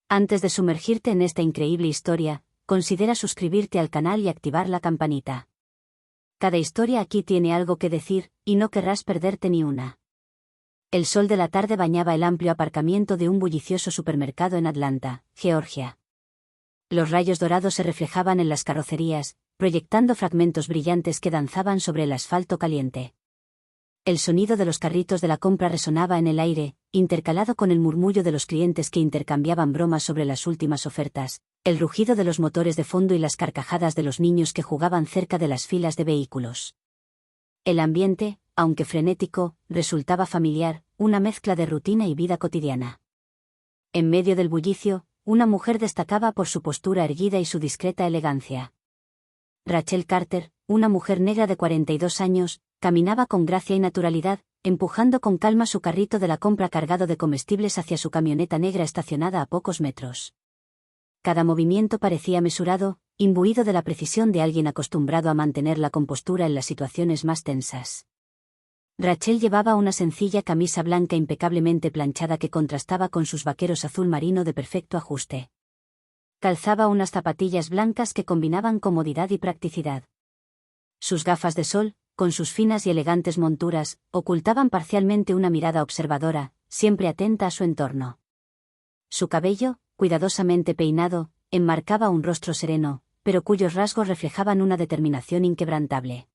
Antes de sumergirte en esta increíble historia, considera suscribirte al canal y activar la campanita. Cada historia aquí tiene algo que decir, y no querrás perderte ni una. El sol de la tarde bañaba el amplio aparcamiento de un bullicioso supermercado en Atlanta, Georgia. Los rayos dorados se reflejaban en las carrocerías, proyectando fragmentos brillantes que danzaban sobre el asfalto caliente. El sonido de los carritos de la compra resonaba en el aire, intercalado con el murmullo de los clientes que intercambiaban bromas sobre las últimas ofertas, el rugido de los motores de fondo y las carcajadas de los niños que jugaban cerca de las filas de vehículos. El ambiente, aunque frenético, resultaba familiar, una mezcla de rutina y vida cotidiana. En medio del bullicio, una mujer destacaba por su postura erguida y su discreta elegancia. Rachel Carter, una mujer negra de 42 años, caminaba con gracia y naturalidad, empujando con calma su carrito de la compra cargado de comestibles hacia su camioneta negra estacionada a pocos metros. Cada movimiento parecía mesurado, imbuido de la precisión de alguien acostumbrado a mantener la compostura en las situaciones más tensas. Rachel llevaba una sencilla camisa blanca impecablemente planchada que contrastaba con sus vaqueros azul marino de perfecto ajuste. Calzaba unas zapatillas blancas que combinaban comodidad y practicidad. Sus gafas de sol, con sus finas y elegantes monturas, ocultaban parcialmente una mirada observadora, siempre atenta a su entorno. Su cabello, cuidadosamente peinado, enmarcaba un rostro sereno, pero cuyos rasgos reflejaban una determinación inquebrantable.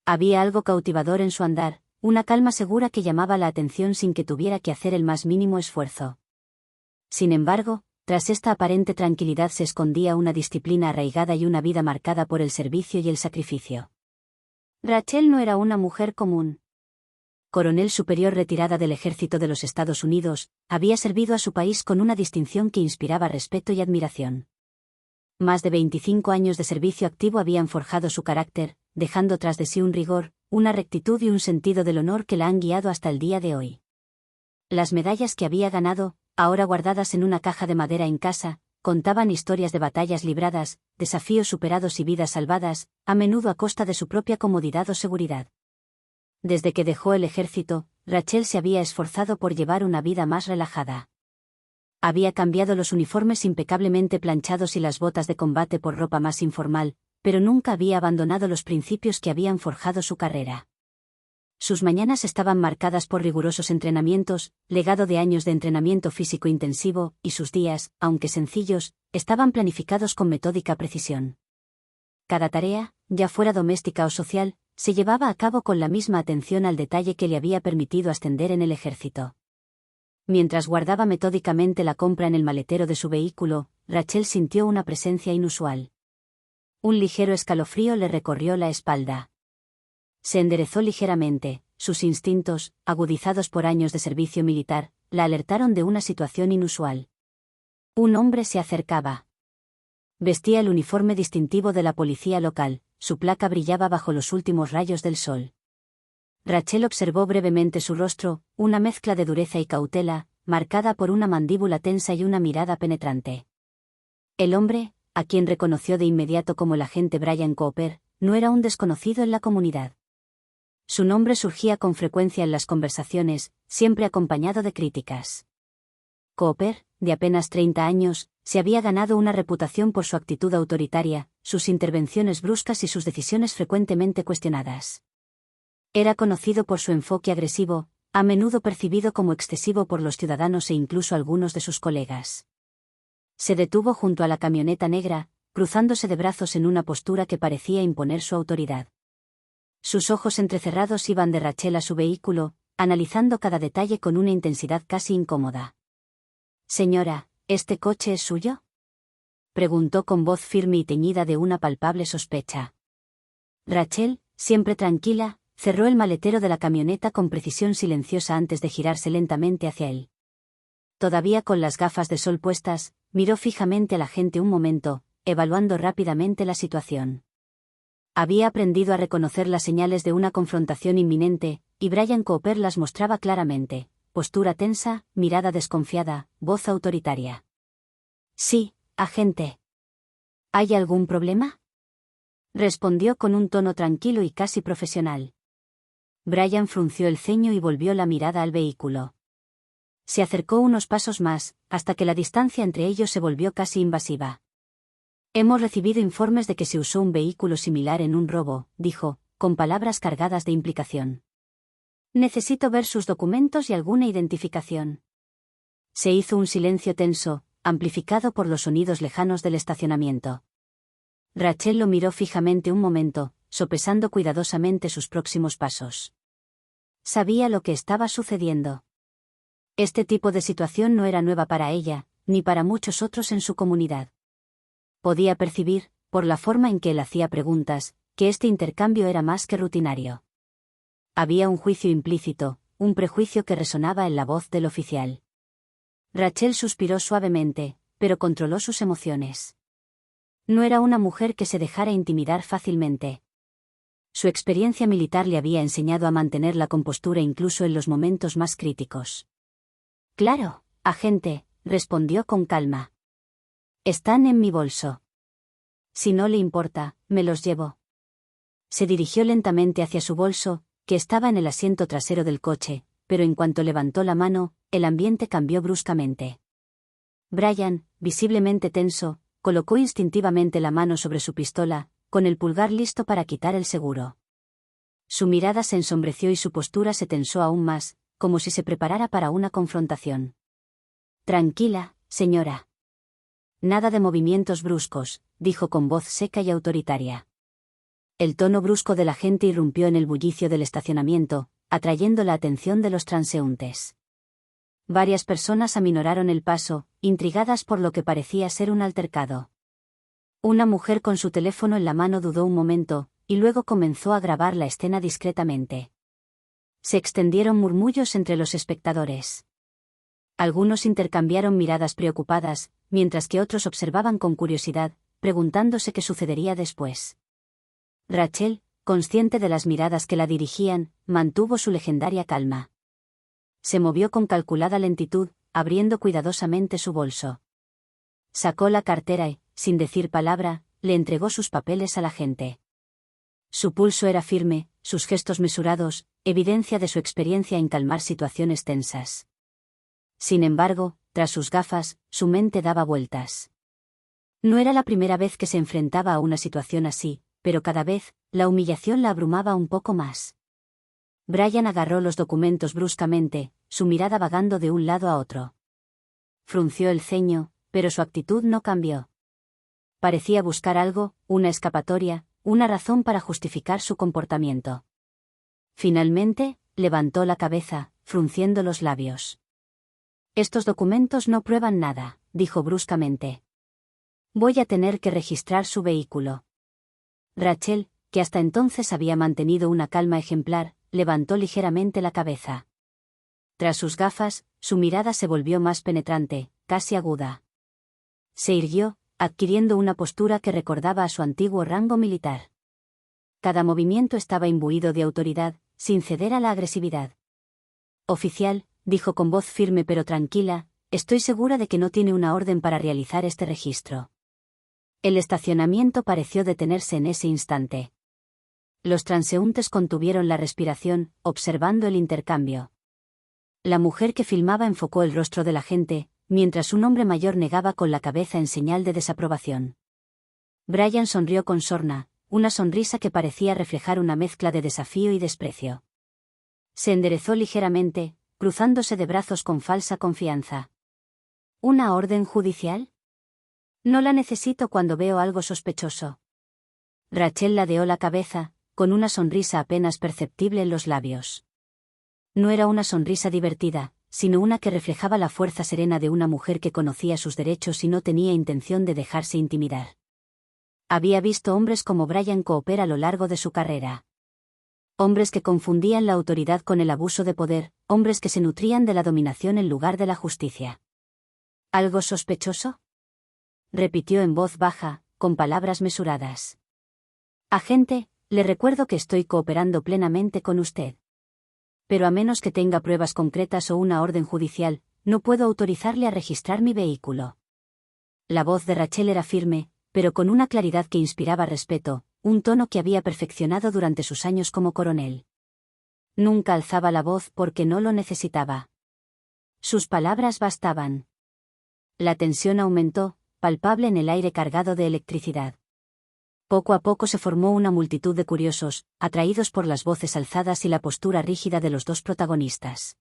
Había algo cautivador en su andar, una calma segura que llamaba la atención sin que tuviera que hacer el más mínimo esfuerzo. Sin embargo, tras esta aparente tranquilidad se escondía una disciplina arraigada y una vida marcada por el servicio y el sacrificio. Rachel no era una mujer común. Coronel superior retirada del ejército de los Estados Unidos, había servido a su país con una distinción que inspiraba respeto y admiración. Más de 25 años de servicio activo habían forjado su carácter, dejando tras de sí un rigor, una rectitud y un sentido del honor que la han guiado hasta el día de hoy. Las medallas que había ganado, ahora guardadas en una caja de madera en casa, contaban historias de batallas libradas, desafíos superados y vidas salvadas, a menudo a costa de su propia comodidad o seguridad. Desde que dejó el ejército, Rachel se había esforzado por llevar una vida más relajada. Había cambiado los uniformes impecablemente planchados y las botas de combate por ropa más informal, pero nunca había abandonado los principios que habían forjado su carrera. Sus mañanas estaban marcadas por rigurosos entrenamientos, legado de años de entrenamiento físico intensivo, y sus días, aunque sencillos, estaban planificados con metódica precisión. Cada tarea, ya fuera doméstica o social, se llevaba a cabo con la misma atención al detalle que le había permitido ascender en el ejército. Mientras guardaba metódicamente la compra en el maletero de su vehículo, Rachel sintió una presencia inusual. Un ligero escalofrío le recorrió la espalda. Se enderezó ligeramente, sus instintos, agudizados por años de servicio militar, la alertaron de una situación inusual. Un hombre se acercaba. Vestía el uniforme distintivo de la policía local, su placa brillaba bajo los últimos rayos del sol. Rachel observó brevemente su rostro, una mezcla de dureza y cautela, marcada por una mandíbula tensa y una mirada penetrante. El hombre, a quien reconoció de inmediato como el agente Brian Cooper, no era un desconocido en la comunidad. Su nombre surgía con frecuencia en las conversaciones, siempre acompañado de críticas. Cooper, de apenas 30 años, se había ganado una reputación por su actitud autoritaria, sus intervenciones bruscas y sus decisiones frecuentemente cuestionadas. Era conocido por su enfoque agresivo, a menudo percibido como excesivo por los ciudadanos e incluso algunos de sus colegas. Se detuvo junto a la camioneta negra, cruzándose de brazos en una postura que parecía imponer su autoridad. Sus ojos entrecerrados iban de Rachel a su vehículo, analizando cada detalle con una intensidad casi incómoda. «Señora, ¿este coche es suyo?», preguntó con voz firme y teñida de una palpable sospecha. Rachel, siempre tranquila, cerró el maletero de la camioneta con precisión silenciosa antes de girarse lentamente hacia él. Todavía con las gafas de sol puestas, miró fijamente al agente un momento, evaluando rápidamente la situación. Había aprendido a reconocer las señales de una confrontación inminente, y Brian Cooper las mostraba claramente: postura tensa, mirada desconfiada, voz autoritaria. «Sí, agente». «¿Hay algún problema?», respondió con un tono tranquilo y casi profesional. Brian frunció el ceño y volvió la mirada al vehículo. Se acercó unos pasos más, hasta que la distancia entre ellos se volvió casi invasiva. Hemos recibido informes de que se usó un vehículo similar en un robo, dijo, con palabras cargadas de implicación. Necesito ver sus documentos y alguna identificación. Se hizo un silencio tenso, amplificado por los sonidos lejanos del estacionamiento. Rachel lo miró fijamente un momento, sopesando cuidadosamente sus próximos pasos. Sabía lo que estaba sucediendo. Este tipo de situación no era nueva para ella, ni para muchos otros en su comunidad. Podía percibir, por la forma en que él hacía preguntas, que este intercambio era más que rutinario. Había un juicio implícito, un prejuicio que resonaba en la voz del oficial. Rachel suspiró suavemente, pero controló sus emociones. No era una mujer que se dejara intimidar fácilmente. Su experiencia militar le había enseñado a mantener la compostura incluso en los momentos más críticos. Claro, agente, respondió con calma. Están en mi bolso. Si no le importa, me los llevo. Se dirigió lentamente hacia su bolso, que estaba en el asiento trasero del coche, pero en cuanto levantó la mano, el ambiente cambió bruscamente. Brian, visiblemente tenso, colocó instintivamente la mano sobre su pistola, con el pulgar listo para quitar el seguro. Su mirada se ensombreció y su postura se tensó aún más, como si se preparara para una confrontación. Tranquila, señora. Nada de movimientos bruscos, dijo con voz seca y autoritaria. El tono brusco del agente irrumpió en el bullicio del estacionamiento, atrayendo la atención de los transeúntes. Varias personas aminoraron el paso, intrigadas por lo que parecía ser un altercado. Una mujer con su teléfono en la mano dudó un momento, y luego comenzó a grabar la escena discretamente. Se extendieron murmullos entre los espectadores. Algunos intercambiaron miradas preocupadas, mientras que otros observaban con curiosidad, preguntándose qué sucedería después. Rachel, consciente de las miradas que la dirigían, mantuvo su legendaria calma. Se movió con calculada lentitud, abriendo cuidadosamente su bolso. Sacó la cartera y, sin decir palabra, le entregó sus papeles al agente. Su pulso era firme, sus gestos mesurados, evidencia de su experiencia en calmar situaciones tensas. Sin embargo, tras sus gafas, su mente daba vueltas. No era la primera vez que se enfrentaba a una situación así, pero cada vez, la humillación la abrumaba un poco más. Brian agarró los documentos bruscamente, su mirada vagando de un lado a otro. Frunció el ceño, pero su actitud no cambió. Parecía buscar algo, una escapatoria, una razón para justificar su comportamiento. Finalmente, levantó la cabeza, frunciendo los labios. Estos documentos no prueban nada, dijo bruscamente. Voy a tener que registrar su vehículo. Rachel, que hasta entonces había mantenido una calma ejemplar, levantó ligeramente la cabeza. Tras sus gafas, su mirada se volvió más penetrante, casi aguda. Se irguió, adquiriendo una postura que recordaba a su antiguo rango militar. Cada movimiento estaba imbuido de autoridad, sin ceder a la agresividad. Oficial, dijo con voz firme pero tranquila, estoy segura de que no tiene una orden para realizar este registro. El estacionamiento pareció detenerse en ese instante. Los transeúntes contuvieron la respiración, observando el intercambio. La mujer que filmaba enfocó el rostro del agente, mientras un hombre mayor negaba con la cabeza en señal de desaprobación. Brian sonrió con sorna, una sonrisa que parecía reflejar una mezcla de desafío y desprecio. Se enderezó ligeramente, cruzándose de brazos con falsa confianza. ¿Una orden judicial? No la necesito cuando veo algo sospechoso. Rachel ladeó la cabeza, con una sonrisa apenas perceptible en los labios. No era una sonrisa divertida, sino una que reflejaba la fuerza serena de una mujer que conocía sus derechos y no tenía intención de dejarse intimidar. Había visto hombres como Brian Cooper a lo largo de su carrera. Hombres que confundían la autoridad con el abuso de poder, hombres que se nutrían de la dominación en lugar de la justicia. ¿Algo sospechoso?, repitió en voz baja, con palabras mesuradas. Agente, le recuerdo que estoy cooperando plenamente con usted. Pero a menos que tenga pruebas concretas o una orden judicial, no puedo autorizarle a registrar mi vehículo. La voz de Rachel era firme, pero con una claridad que inspiraba respeto, un tono que había perfeccionado durante sus años como coronel. Nunca alzaba la voz porque no lo necesitaba. Sus palabras bastaban. La tensión aumentó, palpable en el aire cargado de electricidad. Poco a poco se formó una multitud de curiosos, atraídos por las voces alzadas y la postura rígida de los dos protagonistas.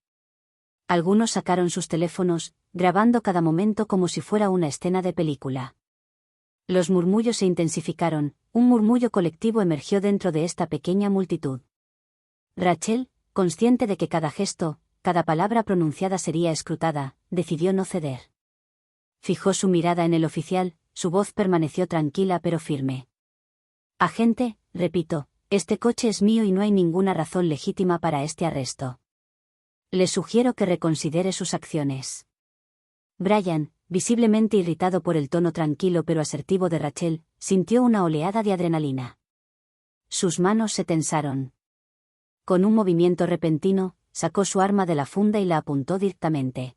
Algunos sacaron sus teléfonos, grabando cada momento como si fuera una escena de película. Los murmullos se intensificaron, un murmullo colectivo emergió dentro de esta pequeña multitud. Rachel, consciente de que cada gesto, cada palabra pronunciada sería escrutada, decidió no ceder. Fijó su mirada en el oficial, su voz permaneció tranquila pero firme. Agente, repito, este coche es mío y no hay ninguna razón legítima para este arresto. Le sugiero que reconsidere sus acciones. Brian, visiblemente irritado por el tono tranquilo pero asertivo de Rachel, sintió una oleada de adrenalina. Sus manos se tensaron. Con un movimiento repentino, sacó su arma de la funda y la apuntó directamente.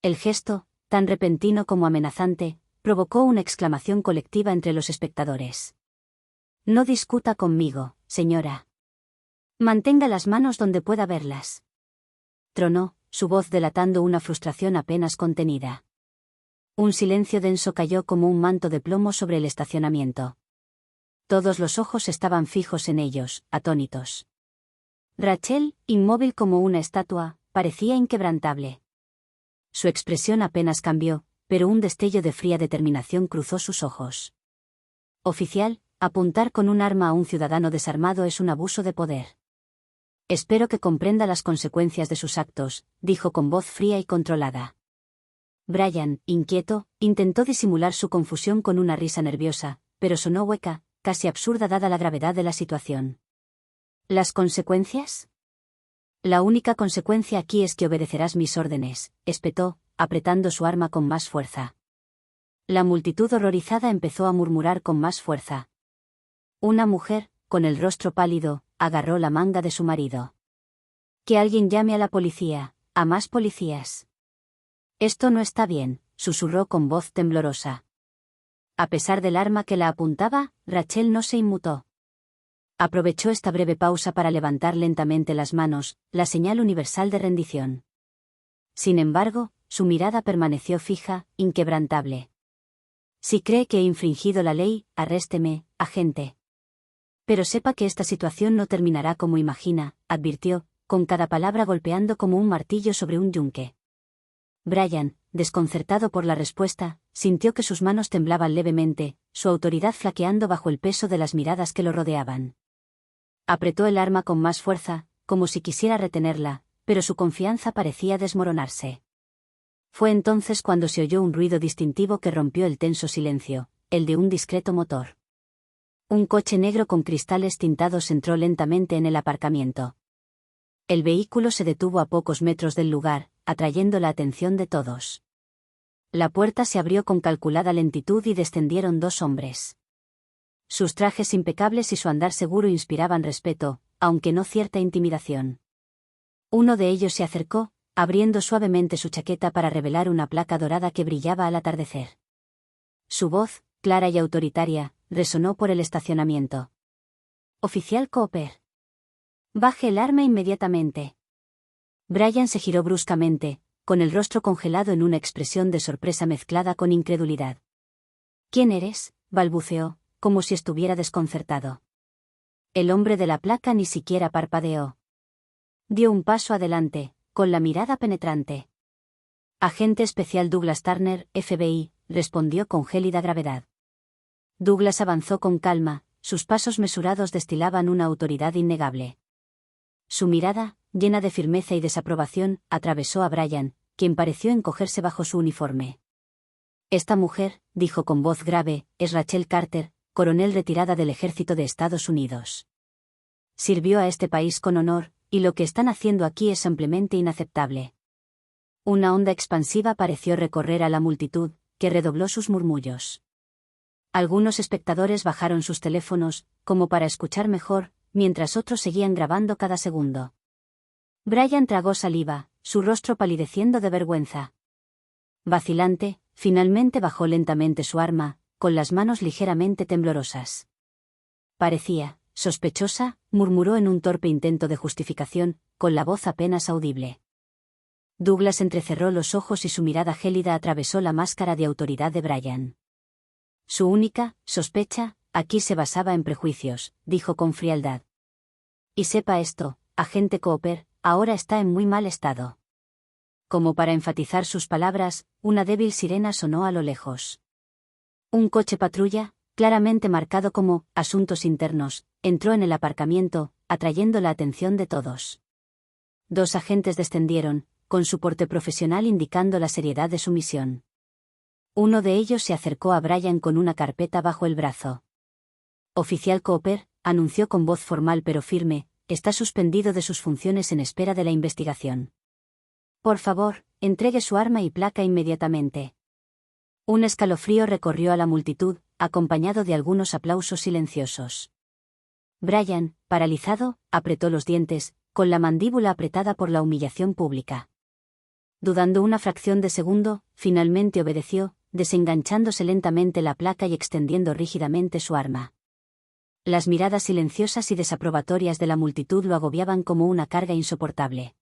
El gesto, tan repentino como amenazante, provocó una exclamación colectiva entre los espectadores. No discuta conmigo, señora. Mantenga las manos donde pueda verlas. Tronó, su voz delatando una frustración apenas contenida. Un silencio denso cayó como un manto de plomo sobre el estacionamiento. Todos los ojos estaban fijos en ellos, atónitos. Rachel, inmóvil como una estatua, parecía inquebrantable. Su expresión apenas cambió, pero un destello de fría determinación cruzó sus ojos. Oficial, apuntar con un arma a un ciudadano desarmado es un abuso de poder. Espero que comprenda las consecuencias de sus actos, dijo con voz fría y controlada. Brian, inquieto, intentó disimular su confusión con una risa nerviosa, pero sonó hueca, casi absurda dada la gravedad de la situación. ¿Las consecuencias? La única consecuencia aquí es que obedecerás mis órdenes, espetó, apretando su arma con más fuerza. La multitud horrorizada empezó a murmurar con más fuerza. Una mujer, con el rostro pálido, agarró la manga de su marido. Que alguien llame a la policía, a más policías. Esto no está bien, susurró con voz temblorosa. A pesar del arma que la apuntaba, Rachel no se inmutó. Aprovechó esta breve pausa para levantar lentamente las manos, la señal universal de rendición. Sin embargo, su mirada permaneció fija, inquebrantable. Si cree que he infringido la ley, arrésteme, agente. Pero sepa que esta situación no terminará como imagina, advirtió, con cada palabra golpeando como un martillo sobre un yunque. Brian, desconcertado por la respuesta, sintió que sus manos temblaban levemente, su autoridad flaqueando bajo el peso de las miradas que lo rodeaban. Apretó el arma con más fuerza, como si quisiera retenerla, pero su confianza parecía desmoronarse. Fue entonces cuando se oyó un ruido distintivo que rompió el tenso silencio, el de un discreto motor. Un coche negro con cristales tintados entró lentamente en el aparcamiento. El vehículo se detuvo a pocos metros del lugar, atrayendo la atención de todos. La puerta se abrió con calculada lentitud y descendieron dos hombres. Sus trajes impecables y su andar seguro inspiraban respeto, aunque no cierta intimidación. Uno de ellos se acercó, abriendo suavemente su chaqueta para revelar una placa dorada que brillaba al atardecer. Su voz, clara y autoritaria, resonó por el estacionamiento. Oficial Cooper. Baje el arma inmediatamente. Brian se giró bruscamente, con el rostro congelado en una expresión de sorpresa mezclada con incredulidad. ¿Quién eres?, balbuceó, como si estuviera desconcertado. El hombre de la placa ni siquiera parpadeó. Dio un paso adelante, con la mirada penetrante. Agente especial Douglas Turner, FBI, respondió con gélida gravedad. Douglas avanzó con calma, sus pasos mesurados destilaban una autoridad innegable. Su mirada, llena de firmeza y desaprobación, atravesó a Brian, quien pareció encogerse bajo su uniforme. Esta mujer, dijo con voz grave, es Rachel Carter, coronel retirada del Ejército de Estados Unidos. Sirvió a este país con honor, y lo que están haciendo aquí es ampliamente inaceptable. Una onda expansiva pareció recorrer a la multitud, que redobló sus murmullos. Algunos espectadores bajaron sus teléfonos, como para escuchar mejor, mientras otros seguían grabando cada segundo. Brian tragó saliva, su rostro palideciendo de vergüenza. Vacilante, finalmente bajó lentamente su arma, con las manos ligeramente temblorosas. Parecía sospechosa, murmuró en un torpe intento de justificación, con la voz apenas audible. Douglas entrecerró los ojos y su mirada gélida atravesó la máscara de autoridad de Brian. Su única sospecha aquí se basaba en prejuicios, dijo con frialdad. Y sepa esto, agente Cooper, ahora está en muy mal estado. Como para enfatizar sus palabras, una débil sirena sonó a lo lejos. Un coche patrulla, claramente marcado como «Asuntos Internos», entró en el aparcamiento, atrayendo la atención de todos. 2 agentes descendieron, con su porte profesional indicando la seriedad de su misión. Uno de ellos se acercó a Brian con una carpeta bajo el brazo. «Oficial Cooper», anunció con voz formal pero firme, «está suspendido de sus funciones en espera de la investigación. Por favor, entregue su arma y placa inmediatamente». Un escalofrío recorrió a la multitud, acompañado de algunos aplausos silenciosos. Brian, paralizado, apretó los dientes, con la mandíbula apretada por la humillación pública. Dudando una fracción de segundo, finalmente obedeció, desenganchándose lentamente la placa y extendiendo rígidamente su arma. Las miradas silenciosas y desaprobatorias de la multitud lo agobiaban como una carga insoportable.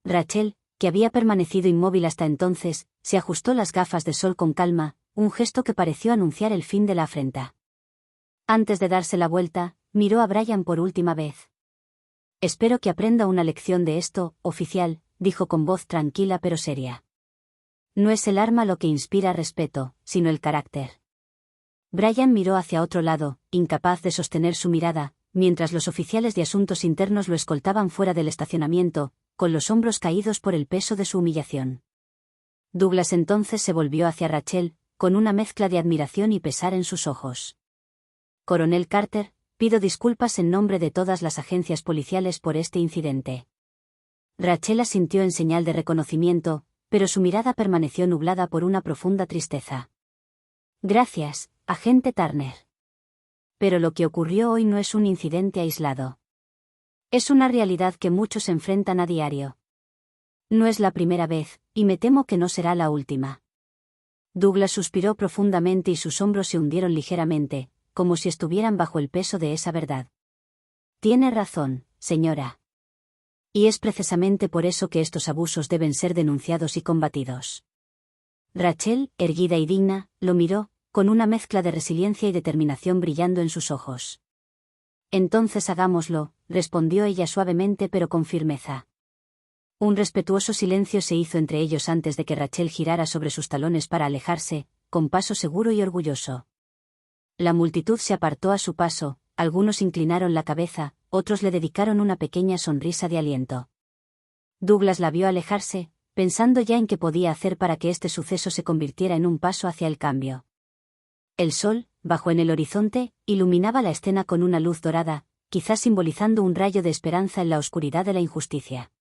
Rachel, que había permanecido inmóvil hasta entonces, se ajustó las gafas de sol con calma, un gesto que pareció anunciar el fin de la afrenta. Antes de darse la vuelta, miró a Brian por última vez. «Espero que aprenda una lección de esto, oficial», dijo con voz tranquila pero seria. «No es el arma lo que inspira respeto, sino el carácter». Brian miró hacia otro lado, incapaz de sostener su mirada, mientras los oficiales de asuntos internos lo escoltaban fuera del estacionamiento, con los hombros caídos por el peso de su humillación. Douglas entonces se volvió hacia Rachel, con una mezcla de admiración y pesar en sus ojos. «Coronel Carter, pido disculpas en nombre de todas las agencias policiales por este incidente». Rachel asintió en señal de reconocimiento, pero su mirada permaneció nublada por una profunda tristeza. «Gracias, agente Turner. Pero lo que ocurrió hoy no es un incidente aislado. Es una realidad que muchos enfrentan a diario. No es la primera vez, y me temo que no será la última». Douglas suspiró profundamente y sus hombros se hundieron ligeramente, como si estuvieran bajo el peso de esa verdad. «Tiene razón, señora. Y es precisamente por eso que estos abusos deben ser denunciados y combatidos». Rachel, erguida y digna, lo miró, con una mezcla de resiliencia y determinación brillando en sus ojos. «Entonces hagámoslo», respondió ella suavemente pero con firmeza. Un respetuoso silencio se hizo entre ellos antes de que Rachel girara sobre sus talones para alejarse, con paso seguro y orgulloso. La multitud se apartó a su paso, algunos inclinaron la cabeza, otros le dedicaron una pequeña sonrisa de aliento. Douglas la vio alejarse, pensando ya en qué podía hacer para que este suceso se convirtiera en un paso hacia el cambio. El sol, bajo en el horizonte, iluminaba la escena con una luz dorada, quizás simbolizando un rayo de esperanza en la oscuridad de la injusticia.